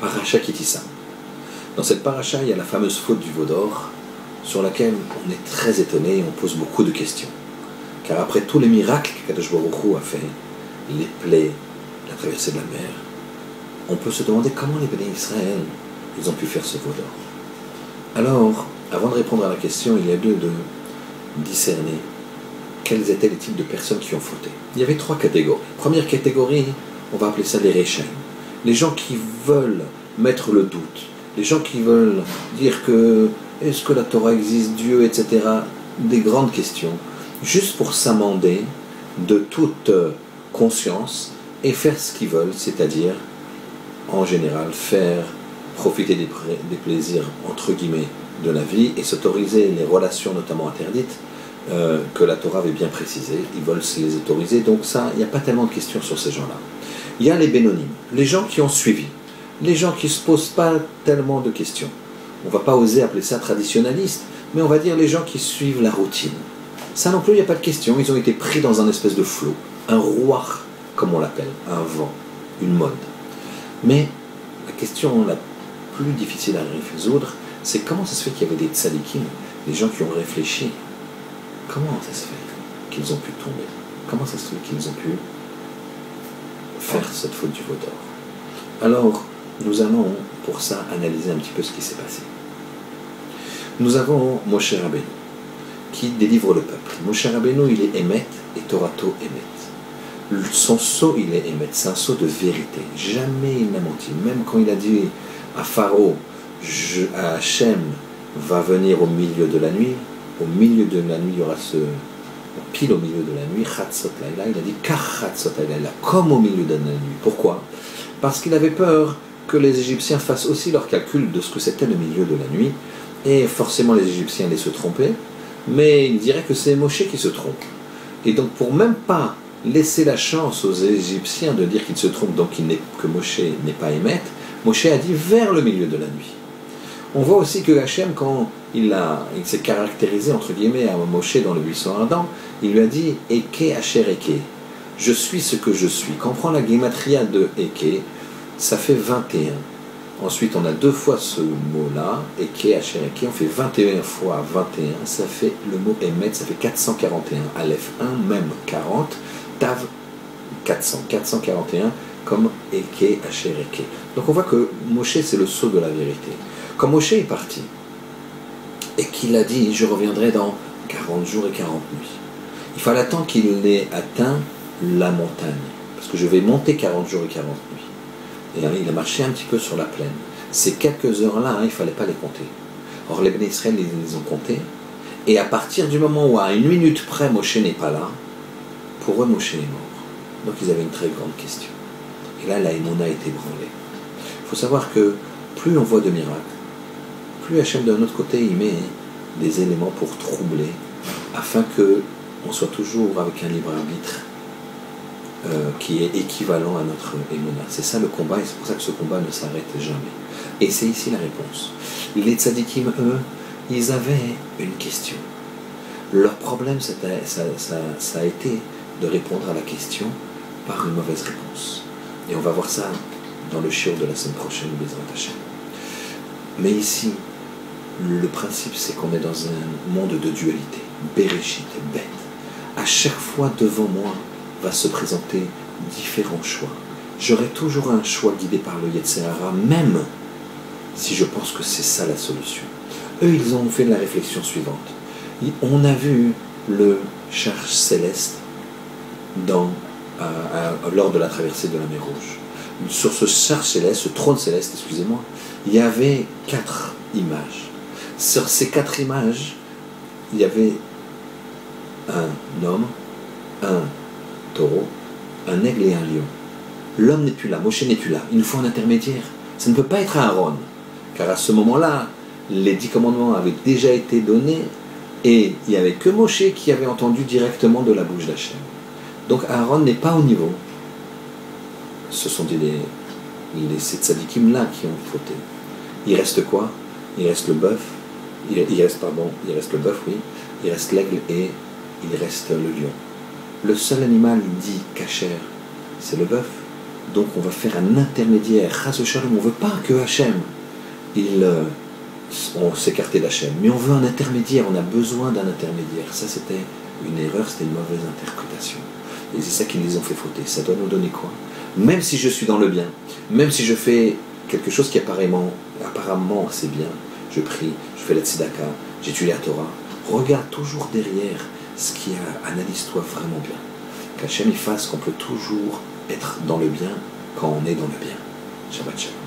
Paracha Kitissa. Dans cette paracha, il y a la fameuse faute du veau d'or, sur laquelle on est très étonné et on pose beaucoup de questions. Car après tous les miracles que Kadosh Baruch Hu a fait, les plaies, la traversée de la mer, on peut se demander comment les bénis Israël, ils ont pu faire ce veau d'or. Alors, avant de répondre à la question, il y a lieu de discerner quels étaient les types de personnes qui ont fauté. Il y avait 3 catégories. Première catégorie, on va appeler ça les Réchaïm. Les gens qui veulent mettre le doute, les gens qui veulent dire que est-ce que la Torah existe, Dieu, etc. Des grandes questions, juste pour s'amender de toute conscience et faire ce qu'ils veulent, c'est-à-dire, en général, faire profiter des plaisirs, entre guillemets, de la vie et s'autoriser les relations, notamment interdites, que la Torah avait bien précisé. Ils veulent se les autoriser, donc ça, il n'y a pas tellement de questions sur ces gens-là. Il y a les bénonymes, les gens qui ont suivi, les gens qui ne se posent pas tellement de questions. On ne va pas oser appeler ça traditionnaliste, mais on va dire les gens qui suivent la routine. Ça non plus, il n'y a pas de question, ils ont été pris dans un espèce de flot, un roi, comme on l'appelle, un vent, une mode. Mais la question la plus difficile à résoudre, c'est comment ça se fait qu'il y avait des tzadikim, des gens qui ont réfléchi. Comment ça se fait qu'ils ont pu tomber? Comment ça se fait qu'ils ont pu faire cette faute du veau d'or? Alors, nous allons pour ça analyser un petit peu ce qui s'est passé. Nous avons Moshe Rabbeinu qui délivre le peuple. Moshe Rabbeinu, il est Emet et Torato Emet. Son sceau, il est Emet, c'est un sceau de vérité. Jamais il n'a menti. Même quand il a dit à Pharaon, à Hachem va venir au milieu de la nuit, au milieu de la nuit, il y aura pile au milieu de la nuit, Chatzot Laila, il a dit Kach Chatzot Laila, comme au milieu de la nuit. Pourquoi? Parce qu'il avait peur que les Égyptiens fassent aussi leur calcul de ce que c'était le milieu de la nuit, et forcément les Égyptiens allaient se tromper, mais il dirait que c'est Moshe qui se trompe. Et donc pour même pas laisser la chance aux Égyptiens de dire qu'ils se trompent, donc que Moshe n'est pas Émet, Moshe a dit vers le milieu de la nuit. On voit aussi que Hachem, quand il s'est caractérisé, entre guillemets, à Moshe dans le buisson ardent, il lui a dit « Eke Asher Eke » « Je suis ce que je suis ». Quand on prend la gématria de Eke, ça fait 21. Ensuite, on a 2 fois ce mot-là, Eke Asher Eke, on fait 21 fois 21, ça fait le mot Emet, ça fait 441. Aleph 1, même 40, Tav 400, 441, comme Eke Asher Eke. Donc on voit que Moshe, c'est le sceau de la vérité. Quand Moshe est parti, et qu'il a dit « Je reviendrai dans 40 jours et 40 nuits », il fallait attendre qu'il ait atteint la montagne, parce que je vais monter 40 jours et 40 nuits. Et il a marché un petit peu sur la plaine. Ces quelques heures-là, il ne fallait pas les compter. Or, les bénis Israël, ils les ont comptés, et à partir du moment où, à 1 minute près, Moshe n'est pas là, pour eux, Moshe est mort. Donc, ils avaient une très grande question. Et là, la Emouna est ébranlée. Il faut savoir que plus on voit de miracles, plus Hachem de notre côté il met des éléments pour troubler, afin qu'on soit toujours avec un libre arbitre qui est équivalent à notre émouna. C'est ça le combat, et c'est pour ça que ce combat ne s'arrête jamais. Et c'est ici la réponse. Les tzadikim, eux, ils avaient une question. Leur problème, ça a été de répondre à la question par une mauvaise réponse. Et on va voir ça dans le shiur de la semaine prochaine, Bezrat Hashem. Mais ici, le principe, c'est qu'on est dans un monde de dualité, Bereshit, bête. À chaque fois devant moi va se présenter différents choix. J'aurai toujours un choix guidé par le Yetzer Hara, même si je pense que c'est ça la solution. Eux, ils ont fait la réflexion suivante. On a vu le char céleste lors de la traversée de la mer Rouge. Sur ce char céleste, ce trône céleste, excusez-moi, il y avait 4 images. Sur ces 4 images, il y avait un homme, un taureau, un aigle et un lion. L'homme n'est plus là, Moshe n'est plus là. Il nous faut un intermédiaire. Ça ne peut pas être Aaron, car à ce moment-là, les 10 commandements avaient déjà été donnés et il n'y avait que Moshe qui avait entendu directement de la bouche d'Hachem. Donc Aaron n'est pas au niveau. Ce sont ces tzadikim-là qui ont fauté. Il reste quoi? Il reste le bœuf. Il reste le bœuf, oui. Il reste l'aigle et il reste le lion. Le seul animal dit kasher, c'est le bœuf. Donc on va faire un intermédiaire. Chas v'shalom, on ne veut pas que Hachem, on s'écartait d'Hachem, mais on veut un intermédiaire, on a besoin d'un intermédiaire. Ça c'était une erreur, c'était une mauvaise interprétation. Et c'est ça qui les ont fait fauter. Ça doit nous donner quoi? Même si je suis dans le bien, même si je fais quelque chose qui apparemment c'est bien, je prie, je fais la tzedaka, j'étudie la Torah, regarde toujours derrière ce qui analyse-toi vraiment bien. Qu'Hachem il fasse qu'on peut toujours être dans le bien quand on est dans le bien. Shabbat shalom.